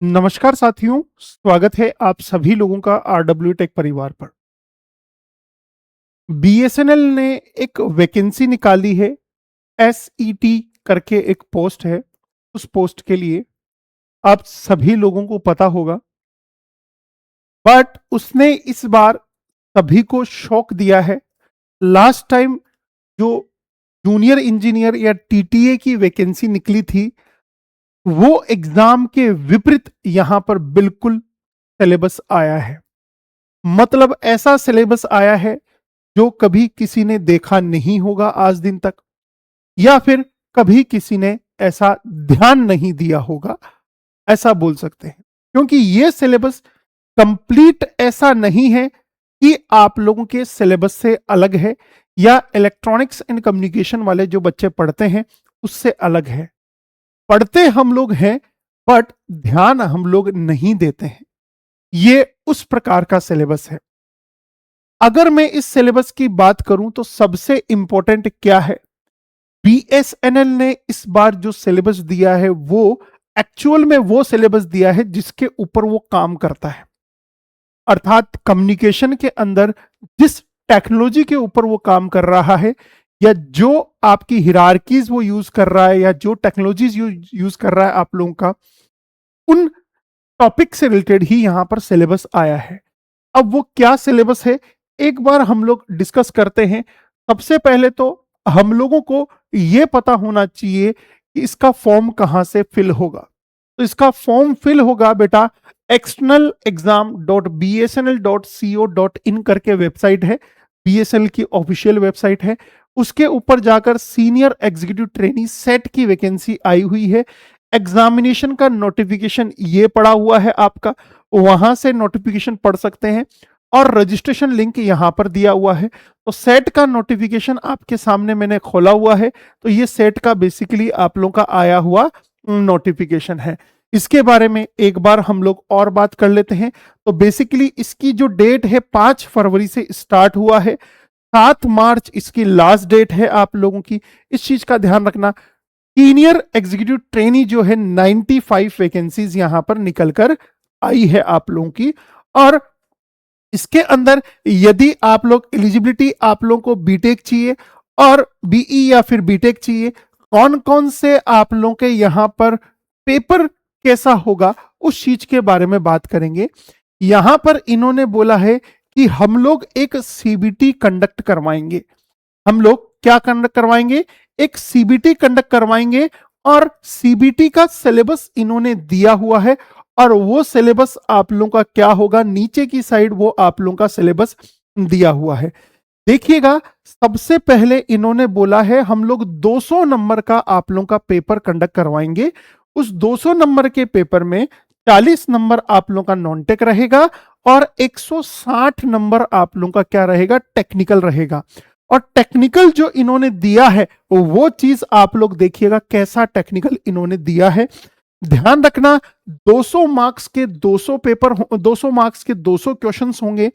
नमस्कार साथियों, स्वागत है आप सभी लोगों का आरडब्ल्यू टेक परिवार पर। बीएसएनएल ने एक वैकेंसी निकाली है। एसईटी करके एक पोस्ट है। उस पोस्ट के लिए आप सभी लोगों को पता होगा, बट उसने इस बार सभी को शॉक दिया है। लास्ट टाइम जो जूनियर इंजीनियर या टीटीए की वैकेंसी निकली थी, वो एग्जाम के विपरीत यहां पर बिल्कुल सिलेबस आया है। मतलब ऐसा सिलेबस आया है जो कभी किसी ने देखा नहीं होगा आज दिन तक, या फिर कभी किसी ने ऐसा ध्यान नहीं दिया होगा, ऐसा बोल सकते हैं। क्योंकि ये सिलेबस कंप्लीट ऐसा नहीं है कि आप लोगों के सिलेबस से अलग है या इलेक्ट्रॉनिक्स एंड कम्युनिकेशन वाले जो बच्चे पढ़ते हैं उससे अलग है। पढ़ते हम लोग हैं, बट ध्यान हम लोग नहीं देते हैं। ये उस प्रकार का सिलेबस है। अगर मैं इस सिलेबस की बात करूं तो सबसे इंपॉर्टेंट क्या है, बीएसएनएल ने इस बार जो सिलेबस दिया है वो एक्चुअल में वो सिलेबस दिया है जिसके ऊपर वो काम करता है। अर्थात कम्युनिकेशन के अंदर जिस टेक्नोलॉजी के ऊपर वो काम कर रहा है, या जो आपकी हिरारकीज वो यूज कर रहा है, या जो टेक्नोलॉजीज यूज कर रहा है आप लोगों का, उन टॉपिक से रिलेटेड ही यहां पर सिलेबस आया है। अब वो क्या सिलेबस है, एक बार हम लोग डिस्कस करते हैं। सबसे पहले तो हम लोगों को यह पता होना चाहिए कि इसका फॉर्म कहां से फिल होगा। तो इसका फॉर्म फिल होगा बेटा externalexam.bsnl.co.in करके वेबसाइट है, बीएसएनएल की ऑफिशियल वेबसाइट है। उसके ऊपर जाकर सीनियर एग्जीक्यूटिव ट्रेनी सेट की वैकेंसी आई हुई है। एग्जामिनेशन का नोटिफिकेशन ये पड़ा हुआ है आपका, वहां से नोटिफिकेशन पढ़ सकते हैं, और रजिस्ट्रेशन लिंक यहां पर दिया हुआ है। तो सेट का नोटिफिकेशन आपके सामने मैंने खोला हुआ है। तो ये सेट का बेसिकली आप लोगों का आया हुआ नोटिफिकेशन है। इसके बारे में एक बार हम लोग और बात कर लेते हैं। तो बेसिकली इसकी जो डेट है 5 फरवरी से स्टार्ट हुआ है, 7 मार्च इसकी लास्ट डेट है आप लोगों की। इस चीज का ध्यान रखना। सीनियर एग्जीक्यूटिव ट्रेनी जो है 95 वैकेंसीज यहां पर निकलकर आई है आप लोगों की। और इसके अंदर यदि आप लोग एलिजिबिलिटी, आप लोगों को बीटेक चाहिए और बीई या फिर बीटेक चाहिए, कौन कौन से आप लोगों के यहां पर पेपर कैसा होगा उस चीज के बारे में बात करेंगे। यहां पर इन्होंने बोला है कि हम लोग एक सीबीटी कंडक्ट करवाएंगे। हम लोग क्या कंडक्ट करवाएंगे, एक सीबीटी कंडक्ट करवाएंगे। और सीबीटी का सिलेबस इन्होंने दिया हुआ है, और वो सिलेबस आप लोगों का क्या होगा, नीचे की साइड वो आप लोगों का सिलेबस दिया हुआ है। देखिएगा, सबसे पहले इन्होंने बोला है हम लोग 200 नंबर का आप लोगों का पेपर कंडक्ट करवाएंगे। उस 200 नंबर के पेपर में 40 नंबर आप लोगों का नॉन टेक रहेगा, और 160 नंबर आप लोगों का क्या रहेगा, टेक्निकल रहेगा। और टेक्निकल जो इन्होंने दिया है वो चीज आप लोग देखिएगा कैसा टेक्निकल इन्होंने दिया है। ध्यान रखना, 200 मार्क्स के 200 पेपर, 200 मार्क्स के 200 क्वेश्चंस होंगे,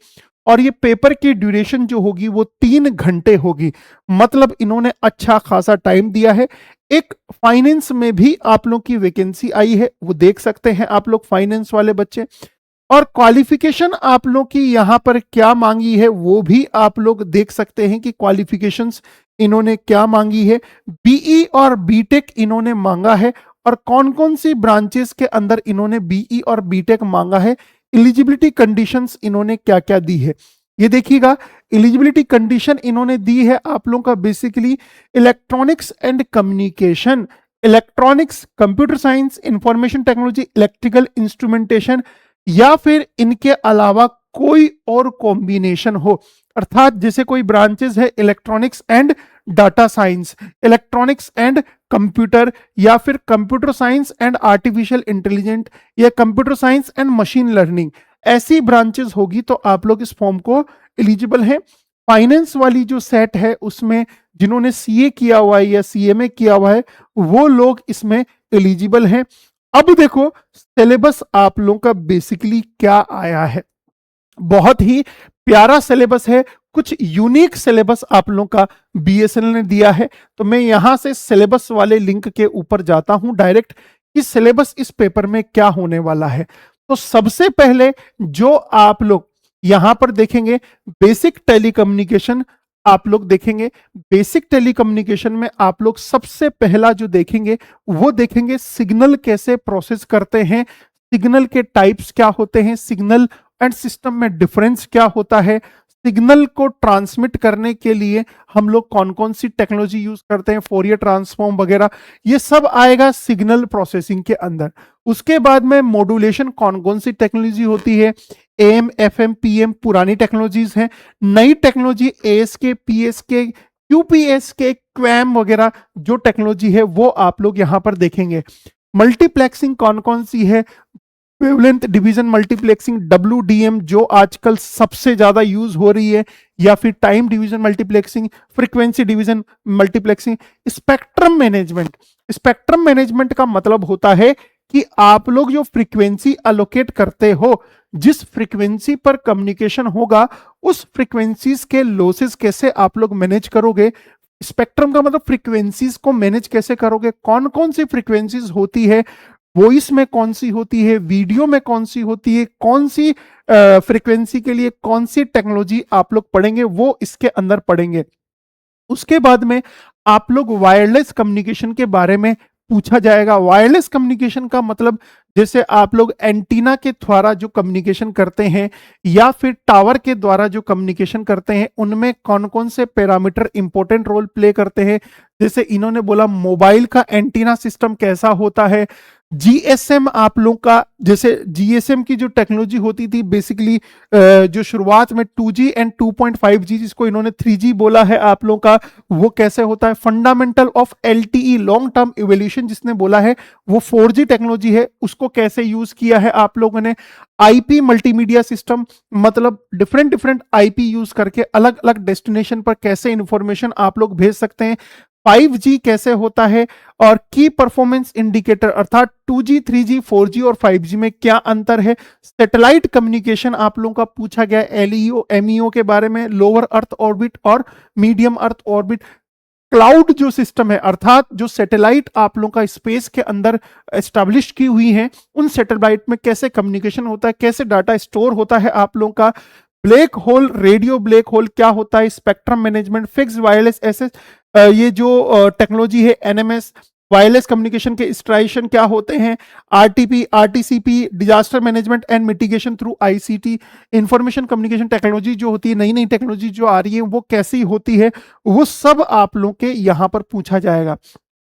और ये पेपर की ड्यूरेशन जो होगी वो 3 घंटे होगी। मतलब इन्होंने अच्छा खासा टाइम दिया है। एक फाइनेंस में भी आप लोग की वैकेंसी आई है, वो देख सकते हैं आप लोग, फाइनेंस वाले बच्चे। और क्वालिफिकेशन आप लोग की यहां पर क्या मांगी है वो भी आप लोग देख सकते हैं कि क्वालिफिकेशंस इन्होंने क्या मांगी है। बीई और बीटेक इन्होंने मांगा है, और कौन कौन सी ब्रांचेस के अंदर इन्होंने बीई और बीटेक मांगा है। एलिजिबिलिटी कंडीशंस इन्होंने क्या क्या दी है ये देखिएगा। एलिजिबिलिटी कंडीशन इन्होंने दी है आप लोगों का basically electronics and communication, electronics, computer science, information technology, electrical instrumentation, या फिर इनके अलावा कोई और कॉम्बिनेशन हो। अर्थात जैसे कोई ब्रांचेस है electronics and data science, electronics and computer, या फिर computer science and artificial intelligent, या computer science and machine learning, ऐसी ब्रांचेस होगी तो आप लोग इस फॉर्म को एलिजिबल हैं। फाइनेंस वाली जो सेट है उसमें जिन्होंने सीए किया हुआ है या सीएमए किया हुआ है वो लोग इसमें एलिजिबल हैं। अब देखो सिलेबस आप लोगों का बेसिकली क्या आया है, बहुत ही प्यारा सिलेबस है। कुछ यूनिक सिलेबस आप लोगों का बीएसएनएल ने दिया है। तो मैं यहां से सिलेबस वाले लिंक के ऊपर जाता हूं डायरेक्ट, कि सिलेबस इस पेपर में क्या होने वाला है। तो सबसे पहले जो आप लोग यहां पर देखेंगे, बेसिक टेलीकम्युनिकेशन आप लोग देखेंगे। बेसिक टेलीकम्युनिकेशन में आप लोग सबसे पहला जो देखेंगे वो देखेंगे सिग्नल कैसे प्रोसेस करते हैं, सिग्नल के टाइप्स क्या होते हैं, सिग्नल एंड सिस्टम में डिफरेंस क्या होता है, सिग्नल को ट्रांसमिट करने के लिए हम लोग कौन कौन सी टेक्नोलॉजी यूज करते हैं, फोरियर ट्रांसफॉर्म वगैरह, ये सब आएगा सिग्नल प्रोसेसिंग के अंदर। उसके बाद में मॉड्यूलेशन कौन कौन सी टेक्नोलॉजी होती है, एम एफएम पीएम पुरानी टेक्नोलॉजीज हैं, नई टेक्नोलॉजी एएसके पीएसके क्यूपीएसके क्वैम वगैरह जो टेक्नोलॉजी है वो आप लोग यहां पर देखेंगे। मल्टीप्लेक्सिंग कौन कौन सी है, वेवलेंथ डिवीजन मल्टीप्लेक्सिंग डब्ल्यूडीएम जो आजकल सबसे ज्यादा यूज हो रही है, या फिर time division multiplexing, frequency division multiplexing, spectrum management. Spectrum management का मतलब होता है कि आप लोग जो फ्रीक्वेंसी अलोकेट करते हो, जिस फ्रीक्वेंसी पर कम्युनिकेशन होगा उस फ्रीक्वेंसीज के लॉसेस कैसे आप लोग मैनेज करोगे। स्पेक्ट्रम का मतलब फ्रीक्वेंसीज को मैनेज कैसे करोगे, कौन कौन सी फ्रीक्वेंसीज होती है, वॉइस में कौन सी होती है, वीडियो में कौन सी होती है, कौन सी फ्रीक्वेंसी के लिए कौन सी टेक्नोलॉजी आप लोग पढ़ेंगे वो इसके अंदर पढ़ेंगे। उसके बाद में आप लोग वायरलेस कम्युनिकेशन के बारे में पूछा जाएगा। वायरलेस कम्युनिकेशन का मतलब जैसे आप लोग एंटीना के द्वारा जो कम्युनिकेशन करते हैं या फिर टावर के द्वारा जो कम्युनिकेशन करते हैं, उनमें कौन कौन से पैरामीटर इंपॉर्टेंट रोल प्ले करते हैं। जैसे इन्होंने बोला मोबाइल का एंटीना सिस्टम कैसा होता है, जीएसएम आप लोग का, जैसे जीएसएम की जो टेक्नोलॉजी होती थी बेसिकली जो शुरुआत में 2G एंड 2.5G जिसको इन्होंने 3G बोला है आप लोग का, वो कैसे होता है। Fundamental of LTE long term evolution जिसने बोला है वो 4G टेक्नोलॉजी है, उसको कैसे यूज किया है आप लोगों ने। आईपी मल्टीमीडिया सिस्टम मतलब डिफरेंट डिफरेंट आईपी यूज करके अलग अलग डेस्टिनेशन पर कैसे इंफॉर्मेशन आप लोग भेज सकते हैं। 5G कैसे होता है, और की परफॉर्मेंस इंडिकेटर अर्थात 2G 3G 4G और 5G में क्या अंतर है। सैटेलाइट कम्युनिकेशन आप लोगों का पूछा गया, एलईओ एमईओ के बारे में, लोअर अर्थ ऑर्बिट और मीडियम अर्थ ऑर्बिट। क्लाउड जो सिस्टम है अर्थात जो सैटेलाइट आप लोगों का स्पेस के अंदर एस्टेब्लिश की हुई है, उन सैटेलाइट में कैसे कम्युनिकेशन होता है, कैसे डाटा स्टोर होता है आप लोगों का। Black hole, radio black hole क्या होता है, spectrum management, fixed wireless access, ये जो टेक्नोलॉजी है एनएमएस, वायरलेस कम्युनिकेशन के स्ट्राइशन क्या होते हैं, RTP RTCP, disaster management and mitigation through ICT, information communication technology जो होती है, नई नई टेक्नोलॉजी जो आ रही है वो कैसी होती है, वो सब आप लोग के यहाँ पर पूछा जाएगा।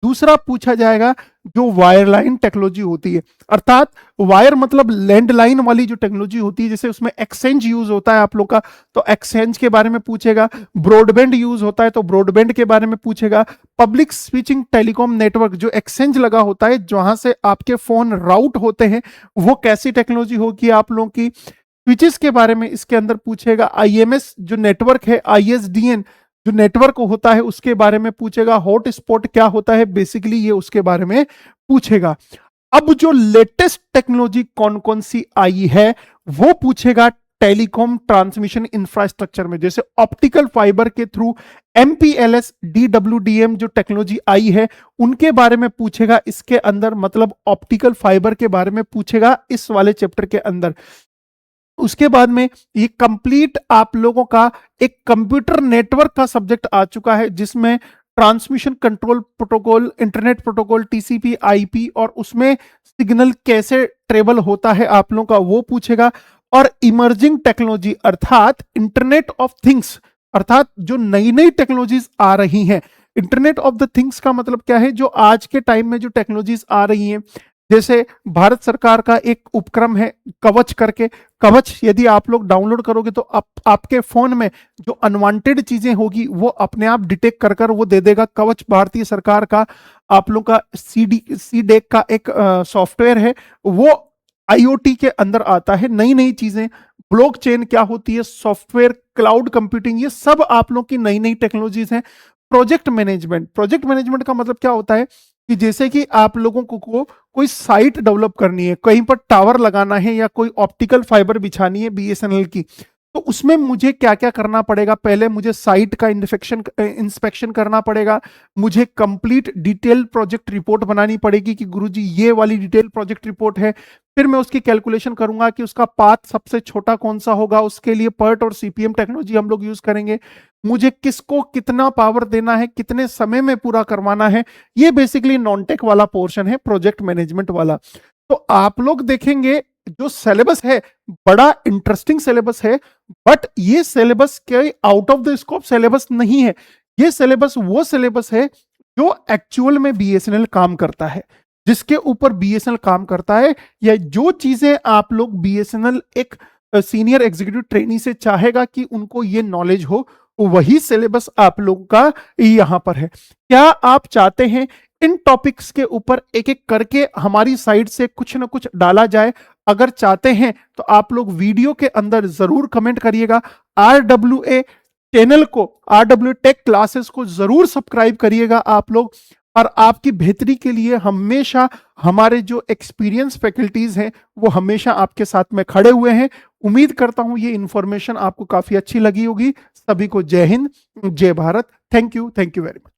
दूसरा पूछा जाएगा जो वायरलाइन टेक्नोलॉजी होती है, अर्थात वायर मतलब लैंडलाइन वाली जो टेक्नोलॉजी होती है, जैसे उसमें एक्सचेंज यूज होता है आप लोग का, तो एक्सचेंज के बारे में पूछेगा। ब्रॉडबैंड यूज होता है तो ब्रॉडबैंड के बारे में पूछेगा। पब्लिक स्विचिंग टेलीकॉम नेटवर्क जो एक्सचेंज लगा होता है जहां से आपके फोन राउट होते हैं, वो कैसी टेक्नोलॉजी होगी आप लोगों की। स्विचेस के बारे में इसके अंदर पूछेगा। आईएमएस जो नेटवर्क है, आईएसडीएन जो नेटवर्क होता है उसके बारे में पूछेगा। हॉट स्पॉट क्या होता है, बेसिकली ये उसके बारे में पूछेगा। अब जो लेटेस्ट टेक्नोलॉजी कौन कौन सी आई है वो पूछेगा टेलीकॉम ट्रांसमिशन इंफ्रास्ट्रक्चर में, जैसे ऑप्टिकल फाइबर के थ्रू एमपीएलएस डीडब्ल्यूडीएम जो टेक्नोलॉजी आई है उनके बारे में पूछेगा इसके अंदर, मतलब ऑप्टिकल फाइबर के बारे में पूछेगा इस वाले चैप्टर के अंदर। उसके बाद में ये कंप्लीट आप लोगों का एक कंप्यूटर नेटवर्क का सब्जेक्ट आ चुका है जिसमें transmission control protocol, internet protocol, TCP IP और उसमें सिग्नल कैसे ट्रेवल होता है आप लोगों का वो पूछेगा। और इमर्जिंग टेक्नोलॉजी अर्थात इंटरनेट ऑफ थिंग्स, अर्थात जो नई नई टेक्नोलॉजीज आ रही हैं। इंटरनेट ऑफ द थिंग्स का मतलब क्या है, जो आज के टाइम में जो टेक्नोलॉजीज आ रही हैं, जैसे भारत सरकार का एक उपक्रम है कवच करके। कवच यदि आप लोग डाउनलोड करोगे तो आपके फोन में जो अनवांटेड चीजें होगी वो अपने आप डिटेक्ट कर कर वो दे देगा। कवच भारतीय सरकार का आप लोग का सी डेक का एक सॉफ्टवेयर है, वो आईओटी के अंदर आता है। नई नई चीजें, ब्लॉकचेन क्या होती है, सॉफ्टवेयर, क्लाउड कंप्यूटिंग, ये सब आप लोग की नई नई टेक्नोलॉजीज हैं। प्रोजेक्ट मैनेजमेंट, प्रोजेक्ट मैनेजमेंट का मतलब क्या होता है कि जैसे कि आप लोगों को कोई साइट डेवलप करनी है, कहीं पर टावर लगाना है या कोई ऑप्टिकल फाइबर बिछानी है बीएसएनएल की, तो उसमें मुझे क्या क्या करना पड़ेगा? पहले मुझे साइट का इंस्पेक्शन करना पड़ेगा, मुझे कंप्लीट डिटेल प्रोजेक्ट रिपोर्ट बनानी पड़ेगी कि गुरुजी ये वाली डिटेल प्रोजेक्ट रिपोर्ट है। फिर मैं उसकी कैलकुलेशन करूंगा कि उसका पाथ सबसे छोटा कौन सा होगा, उसके लिए पर्ट और सीपीएम टेक्नोलॉजी हम लोग यूज करेंगे। मुझे किसको कितना पावर देना है, कितने समय में पूरा करवाना है, ये बेसिकली नॉन टेक वाला पोर्शन है, प्रोजेक्ट मैनेजमेंट वाला। तो आप लोग देखेंगे जो सिलेबस है बड़ा इंटरेस्टिंग सिलेबस है, बट ये सिलेबस के out of the scope syllabus नहीं है। ये सिलेबस वो सिलेबस है जो एक्चुअल में बीएसएनएल काम करता है, जिसके ऊपर बीएसएनएल काम करता है, या जो चीजें आप लोग बीएसएनएल एक सीनियर एग्जीक्यूटिव ट्रेनी से चाहेगा कि उनको ये नॉलेज हो, वही सिलेबस आप लोगों का यहां पर है। क्या आप चाहते हैं इन टॉपिक्स के ऊपर एक एक करके हमारी साइड से कुछ ना कुछ डाला जाए? अगर चाहते हैं तो आप लोग वीडियो के अंदर जरूर कमेंट करिएगा। RWA चैनल को, RWA टेक क्लासेस को जरूर सब्सक्राइब करिएगा आप लोग। और आपकी बेहतरी के लिए हमेशा हमारे जो एक्सपीरियंस फैकल्टीज हैं वो हमेशा आपके साथ में खड़े हुए हैं। उम्मीद करता हूं ये इंफॉर्मेशन आपको काफी अच्छी लगी होगी। सभी को जय हिंद, जय Bharat. Thank you very much.